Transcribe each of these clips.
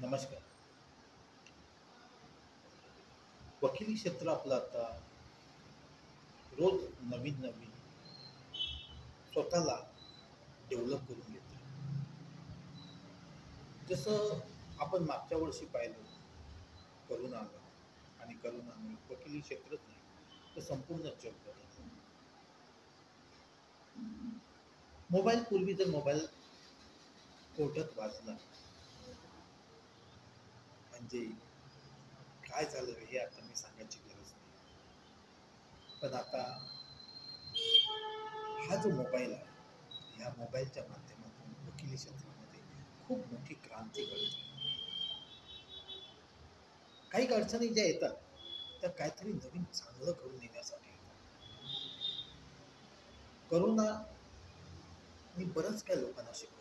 नमस्कार. वकिली क्षेत्र आपलं आता रोज नवीन नवीन स्वतःला डेव्हलप करून घेतो. जसं आपण मागच्या वर्षी पाहिलं करोना आला आणि करोनाने वकिली क्षेत्रच नाही तर संपूर्ण जग बदललं. मोबाईल पूर्वी जर मोबाईल कोर्टात वाजला म्हणजे काय झालं हे आता मी सांगायची गरज नाही. पण आता हा जो मोबाईल आहे ह्या मोबाईलच्या माध्यमातून वकिली क्षेत्रामध्ये खूप मोठी क्रांती घडत आहे. काही अडचणी ज्या येतात त्या काहीतरी नवीन चांगलं करून येण्यासाठी येतात. करोनाने बरंच काही लोकांना शिकवलं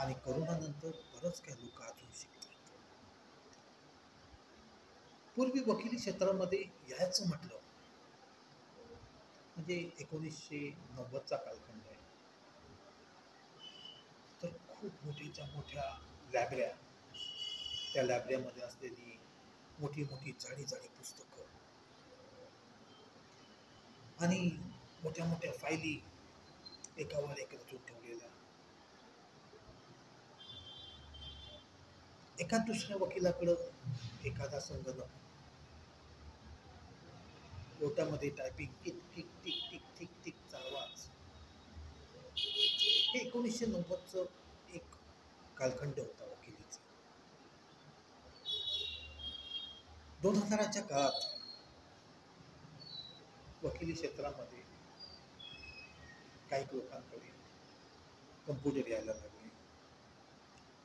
आणि करोनानंतर बरंच काही लोक अजून शिकतात. पूर्वी वकिली क्षेत्रामध्ये यायचं म्हटलं म्हणजे 1990चा कालखंड आहे. तर खूप मोठ्याच्या मोठ्या लायब्रऱ्या, त्या लायब्ररीमध्ये असलेली मोठी मोठी जाडी जाडी पुस्तकं आणि मोठ्या मोठ्या फायली एकावर एक रचून ठेवलेल्या, एका दुसऱ्या वकिलाकडं एखादा संगणक, कोर्टामध्ये टायपिंग टिक टिक टिक टिक टिक टिकचा आवाज. हे 1990चं एक कालखंड होता वकिलीचा. 2000च्या काळात वकिली क्षेत्रामध्ये काही लोकांकडे कम्प्युटर यायला लागले,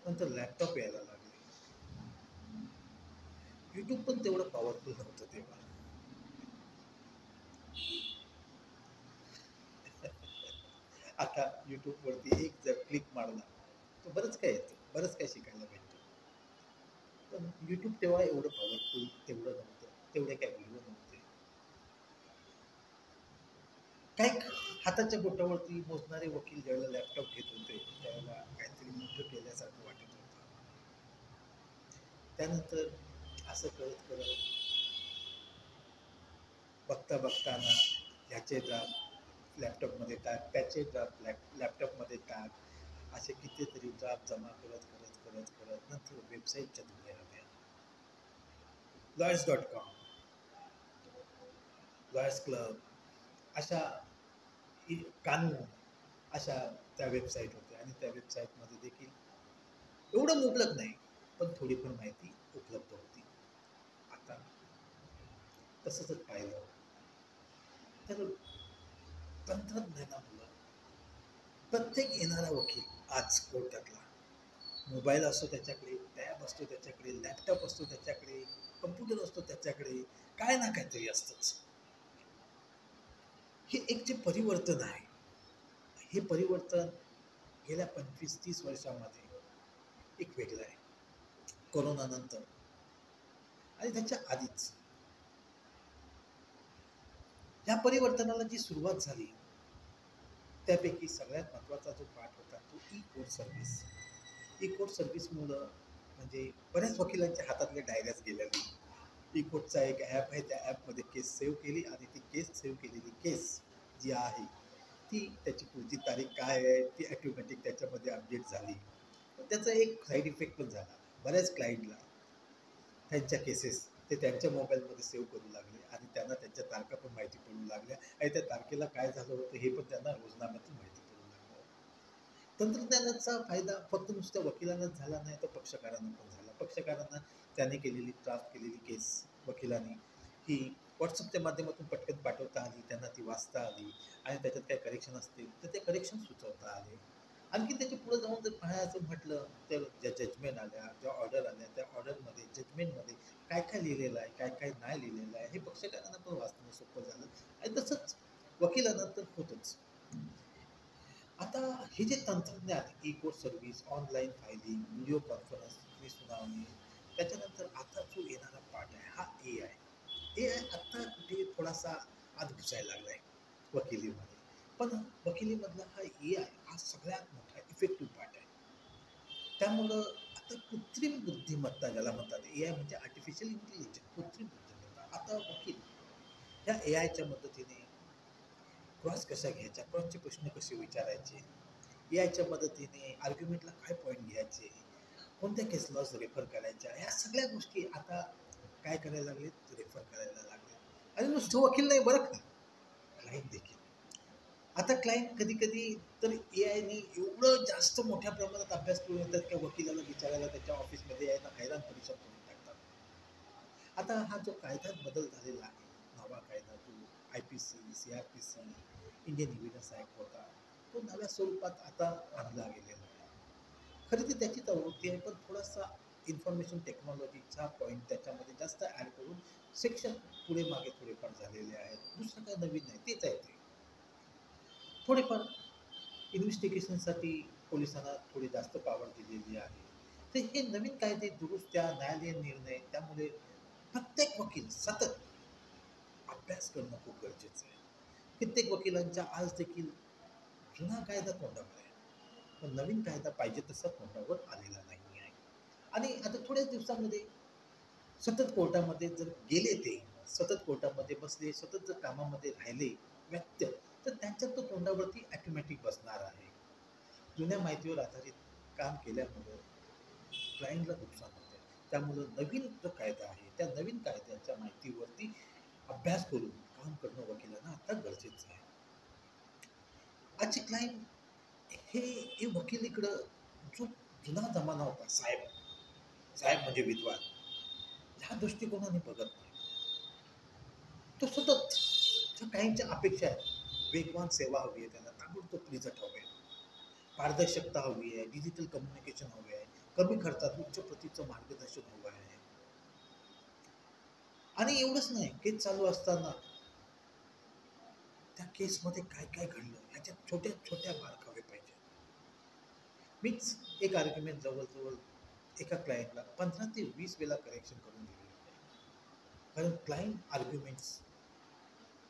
नंतर लॅपटॉप यायला लागले. युट्यूब पण तेवढं पॉवरफुल नव्हतं तेव्हा. आता युट्यूबवरती एक जर क्लिक मारला तर बरंच काय येतं, बरंच काय शिकायला भेटतं. पण युट्यूब तेव्हा एवढं पॉवरफुल तेवढं नव्हतं, तेवढे काय व्हिडिओ नव्हते. काही हाताच्या बोटावरती मोजणारे वकील ज्यावेळेला लॅपटॉप घेत होते त्यावेळेला काहीतरी मोठं केल्यासारखं वाटत होतं. त्यानंतर असं करत करत बघता बघताना ह्याचे ड्राफ्ट लॅपटॉपमध्ये टाक, त्याचे ड्राफ्ट लॅपटॉपमध्ये टाक, असे कितीतरी ड्राफ्ट जमा करत करत करत करत नंतर वेबसाईटच्या दुनिया आल्या. लॉयर्स.com, लॉयर्स क्लब, अशा कानून, अशा त्या वेबसाईट होत्या आणि त्या वेबसाईटमध्ये देखील एवढं मुबलक नाही पण थोडीफार माहिती उपलब्ध होती. आता तसं जर पाहिलं तर तंत्रज्ञानामुळं प्रत्येक येणारा वकील आज कोर्टातला मोबाईल असतो त्याच्याकडे, टॅब असतो त्याच्याकडे, लॅपटॉप असतो त्याच्याकडे, कम्प्युटर असतो त्याच्याकडे, काय ना काहीतरी असतंच. हे एक जे परिवर्तन आहे, हे परिवर्तन गेल्या 25-30 वर्षामध्ये एक वेगळं आहे. कोरोनानंतर आणि त्याच्या आधीच या परिवर्तनाला जी सुरुवात झाली त्यापैकी सगळ्यात महत्त्वाचा जो पार्ट होता तो e court service. E court सर्व्हिसमुळं म्हणजे बऱ्याच वकिलांच्या हातातल्या डायऱ्याच गेल्या नाही. ई कोर्टचा एक ॲप आहे, त्या ॲपमध्ये केस सेव्ह केली आणि ती केस सेव्ह केलेली केस जी आहे ती त्याची पुढची तारीख काय आहे ती ॲटोमॅटिक त्याच्यामध्ये अपडेट झाली. पण त्याचा एक साईड इफेक्ट पण झाला. बऱ्याच क्लायंटला त्यांच्या केसेस ते त्यांच्या मोबाईलमध्ये सेव्ह करू लागले आणि त्यांना त्यांच्या तारखा पण माहिती पडू लागल्या आणि त्या तारखेला काय झालं होतं हे पण त्यांना रोजनाम्यातून माहिती पडू लागलं. तंत्रज्ञानाचा फायदा फक्त नुसत्या वकिलांनाच झाला नाही तर पक्षकारांना पण झाला. पक्षकारांना त्याने केलेली ड्राफ्ट केलेली केस वकिलांनी ही व्हॉट्सअपच्या माध्यमातून पटकन पाठवता आली, त्यांना ती वाचता आली आणि त्याच्यात काही करेक्शन असतील तर ते करेक्शन सुचवता आले. आणखी त्याच्या पुढे जाऊन जर पाहायचं म्हटलं तर ज्या जजमेंट आल्या, ज्या ऑर्डर आल्या, त्या ऑर्डरमध्ये जजमेंटमध्ये काय काय लिहिलेलं आहे, काय काय नाही लिहिलेलं आहे हे पक्षकारांना पण वाचणं सोपं झालं आणि तसंच वकिलांना तर होतंच. आता हे जे तंत्रज्ञान E court service, online filing, video conference, सुनावणी, त्याच्यानंतर आता जो येणारा पार्ट आहे हा ए आय. ए आय आत्ता कुठे थोडासा आत घुसायला लागला आहे वकिलीमध्ये. पण वकिलीमधला हा ए आय हा सगळ्यात मोठा इफेक्टिव्ह पार्ट आहे. त्यामुळं आता कृत्रिम बुद्धिमत्ता ज्याला म्हणतात, ए आय म्हणजे आर्टिफिशियल इंटेलिजन्स, कृत्रिम बुद्धिमत्ता. आता वकील ह्या ए आयच्या मदतीने क्रॉस कशा घ्यायच्या, क्रॉसचे प्रश्न कसे विचारायचे, ए आयच्या मदतीने आर्ग्युमेंटला काय पॉईंट घ्यायचे, कोणत्या केस लॉज रेफर करायच्या, ह्या सगळ्या गोष्टी आता काय करायला लागलेत, रेफर करायला लागले. आणि नुसतं वकील नाही बरं का, क्लायंट देखील. आता क्लायंट कधी कधी तर ए आयने एवढं जास्त मोठ्या प्रमाणात अभ्यास करून येतात की वकिलाला विचारायला त्याच्या ऑफिसमध्ये यायला हैराण परेशान करून टाकतात. आता हा जो कायद्यात बदल झालेला आहे, नवा कायदा जो IPC, CRPC, Indian evidence act होता, तो नव्या स्वरूपात आता आणला गेलेला आहे. खरं तर त्याचीच आवृत्ती आहे, पण थोडासा इन्फॉर्मेशन टेक्नॉलॉजीचा पॉईंट त्याच्यामध्ये जास्त ॲड करून सेक्शन पुढे मागे थोडेफार झालेले आहेत. दुसरं काही नवीन नाही, तेच आहे ते. थोडेफार इन्व्हेस्टिगेशनसाठी पोलिसांना थोडी जास्त पॉवर दिलेली आहे. तर हे नवीन कायदे, दुरुस्त्या, न्यायालयीन निर्णय, त्यामुळे प्रत्येक वकील सतत अभ्यास करणं खूप गरजेचं आहे. कित्येक वकिलांच्या आज देखील जुना कायदा तोंडावर आहे, पण नवीन कायदा पाहिजे तसा तोंडावर आलेला नाही आहे. आणि आता थोड्याच दिवसामध्ये सतत कोर्टामध्ये जर गेले, ते सतत कोर्टामध्ये बसले, सतत जर कामामध्ये राहिले व्यक्ती, तर त्यांच्या तो तोंडावरती ऑटोमॅटिक बसणार आहे. जुन्या माहितीवर आधारित काम केल्यामुळं क्लायंटला नुकसान होते. त्यामुळं नवीन जो कायदा आहे, त्या नवीन कायद्याच्या माहितीवरती अभ्यास करून काम करणं वकिलांना आता गरजेचं आहे. आजचे क्लायंट हे हे वकिलीकडं जो जुना जमाना होता, साहेब साहेब म्हणजे विद्वान, ह्या दृष्टिकोनाने बघत नाही. तो सतत ज्या काहींच्या अपेक्षा आहेत, वेगवान सेवा हवी आहे, त्यांना ताबडतोब रिझल्ट हवे आहे, पारदर्शकता हवी आहे, डिजिटल कम्युनिकेशन हवे आहे, कमी खर्चात उच्च प्रतीचं मार्गदर्शन हवं आहे. आणि एवढंच नाही, केस चालू असताना त्या केसमध्ये काय काय घडलं ह्याच्या छोट्या छोट्या मार्क हवे पाहिजे. मीच एक आर्ग्युमेंट जवळजवळ एका क्लायंटला 15 ते 20 वेळा करेक्शन करून दिलेलं आहे. कारण क्लायंट आर्ग्युमेंट्स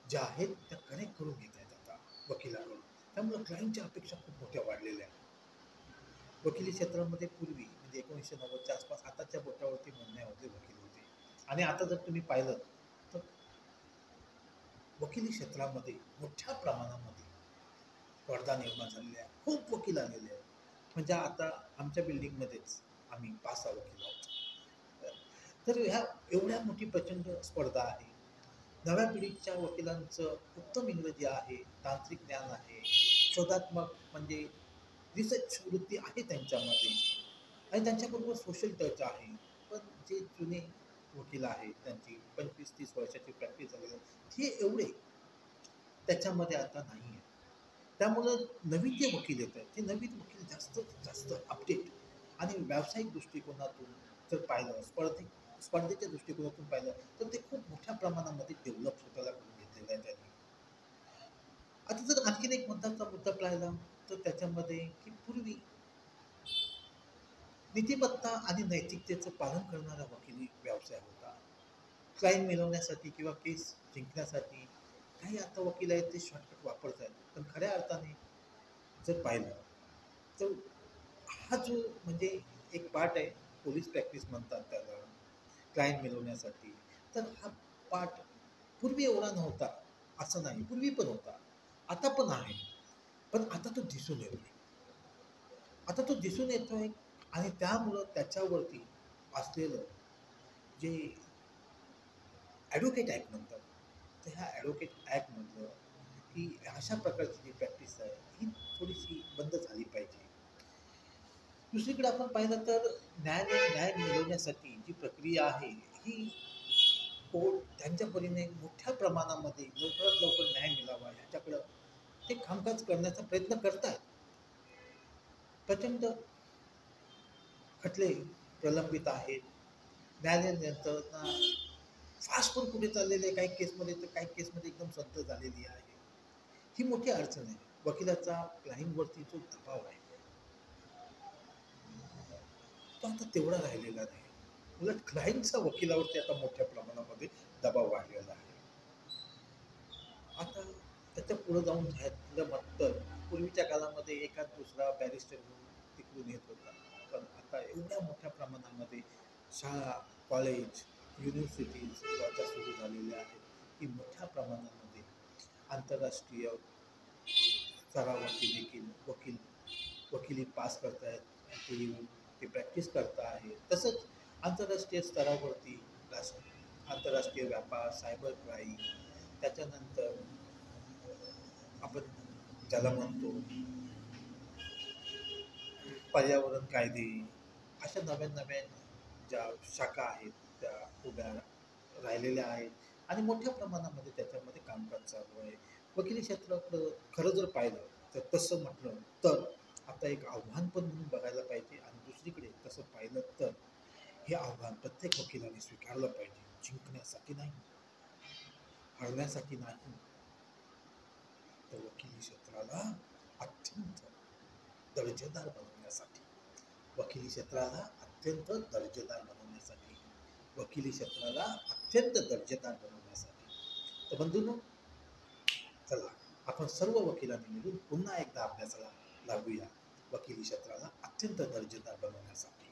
ज्या आहेत त्या कनेक्ट करून घेत आहेत आता वकिलाकडून. त्यामुळे क्लायंटच्या अपेक्षा खूप मोठ्या वाढलेल्या आहेत. वकिली क्षेत्रामध्ये पूर्वी म्हणजे 1990च्या आसपास हाताच्या बोटावरती म्हणण्यामध्ये वकील होते. आणि आता जर तुम्ही पाहिलं तर वकिली क्षेत्रामध्ये मोठ्या प्रमाणामध्ये स्पर्धा निर्माण झालेली आहे. खूप वकील आलेले आहेत. म्हणजे आता आमच्या बिल्डिंगमध्येच आम्ही 5-6 वकील आहोत. तर ह्या एवढ्या मोठी प्रचंड स्पर्धा आहे. नव्या पिढीच्या वकिलांचं उत्तम इंग्रजी आहे, तांत्रिक ज्ञान आहे, शोधात्मक म्हणजे रिसर्च वृत्ती आहे त्यांच्यामध्ये, आणि त्यांच्याबरोबर सोशल टच आहे. पण जे जुने वकील आहेत, त्यांची 25-30 वर्षाची प्रॅक्टिस झालेली आहे, हे एवढे त्याच्यामध्ये आता नाही आहे. त्यामुळं नवीन जे वकील येत आहेत, ते नवीन वकील जास्त जास्त अपडेट आणि व्यावसायिक दृष्टिकोनातून जर पाहिलं, स्पर्धेच्या दृष्टिकोनातून पाहिलं, तर ते खूप मोठ्या प्रमाणामध्ये डेव्हलप स्वतःला करून घेतलेलं आहे त्यांनी. आता जर आणखीन एक महत्त्वाचा मुद्दा पाहिला, तर त्याच्यामध्ये की पूर्वी नीतिमत्ता आणि नैतिकतेचं पालन करणारा वकिली व्यवसाय होता. क्लायंट मिळवण्यासाठी किंवा केस जिंकण्यासाठी काही आता वकील आहेत ते शॉर्टकट वापरत आहेत. पण खऱ्या अर्थाने जर पाहिलं तर हा जो म्हणजे एक पार्ट आहे, पोलीस प्रॅक्टिस म्हणतात त्याला, क्लायंट मिळवण्यासाठी. तर हा पार्ट पूर्वी एवढा नव्हता असं नाही, पूर्वी पण होता, आता पण आहे. पण आता तो दिसून येतोय. आता तो दिसून येतोय आणि त्यामुळं त्याच्यावरती असलेलं जे ॲडव्होकेट ॲक्ट म्हणतात, तर ह्या ॲडव्होकेट ॲक्टमधलं की अशा प्रकारची जी प्रॅक्टिस आहे ही थोडीशी बंद झाली पाहिजे. दुसरीकडे आपण पाहिलं तर न्याय मिळवण्यासाठी जी प्रक्रिया आहे ही कोर्ट त्यांच्या परीने मोठ्या प्रमाणामध्ये लवकरात लवकर न्याय मिळावा ह्याच्याकडं ते कामकाज करण्याचा प्रयत्न करतायत. प्रचंड खटले प्रलंबित आहेत. न्यायालयीन यंत्रणा फास्ट पण कुठे चाललेले आहे, काही केसमध्ये तर काही केसमध्ये एकदम संथ झालेली आहे. ही मोठी अडचण आहे. वकिलाचा क्लायंटवरती जो दबाव आहे तो आता तेवढा राहिलेला नाही. उलट क्लायंटचा वकिलावरती आता मोठ्या प्रमाणामध्ये दबाव वाढलेला आहे. आता त्याच्या पुढे जाऊन झालं मग तर पूर्वीच्या काळामध्ये एखाद दुसरा बॅरिस्टर म्हणून तिकडून येत होता. पण आता का एवढ्या मोठ्या प्रमाणामध्ये शाळा, कॉलेज, युनिव्हर्सिटीज ज्या सुरू झालेल्या आहेत की मोठ्या प्रमाणामध्ये आंतरराष्ट्रीय स्तरावरती देखील वकिली पास करतायत, ते येऊन ते प्रॅक्टिस करता आहे. तसंच आंतरराष्ट्रीय स्तरावरती आंतरराष्ट्रीय व्यापार, सायबर क्राईम, त्याच्यानंतर आपण ज्याला म्हणतो पर्यावरण कायदे, अशा नव्या नव्या ज्या शाखा आहेत त्या उभ्या राहिलेल्या आहेत आणि मोठ्या प्रमाणामध्ये त्याच्यामध्ये कामकाज चालू आहे. वकिली क्षेत्राकडं खरं जर पाहिलं तर तसं म्हटलं तर आता एक आव्हान पण म्हणून बघायला पाहिजे आणि दुसरीकडे तसं पाहिलं तर हे आव्हान प्रत्येक वकिलाने स्वीकारलं पाहिजे. जिंकण्यासाठी नाही, हरण्यासाठी नाही, तर वकिली क्षेत्राला अत्यंत दर्जेदार बनवण्यासाठी, वकिली क्षेत्राला अत्यंत दर्जेदार बनवण्यासाठी, वकिली क्षेत्राला अत्यंत दर्जेदार बनवण्यासाठी. तर बंधूंनो, चला आपण सर्व वकिलांनी मिळून पुन्हा एकदा अभ्यासाला लागूया वकिली क्षेत्राला अत्यंत दर्जेदार बनवण्यासाठी.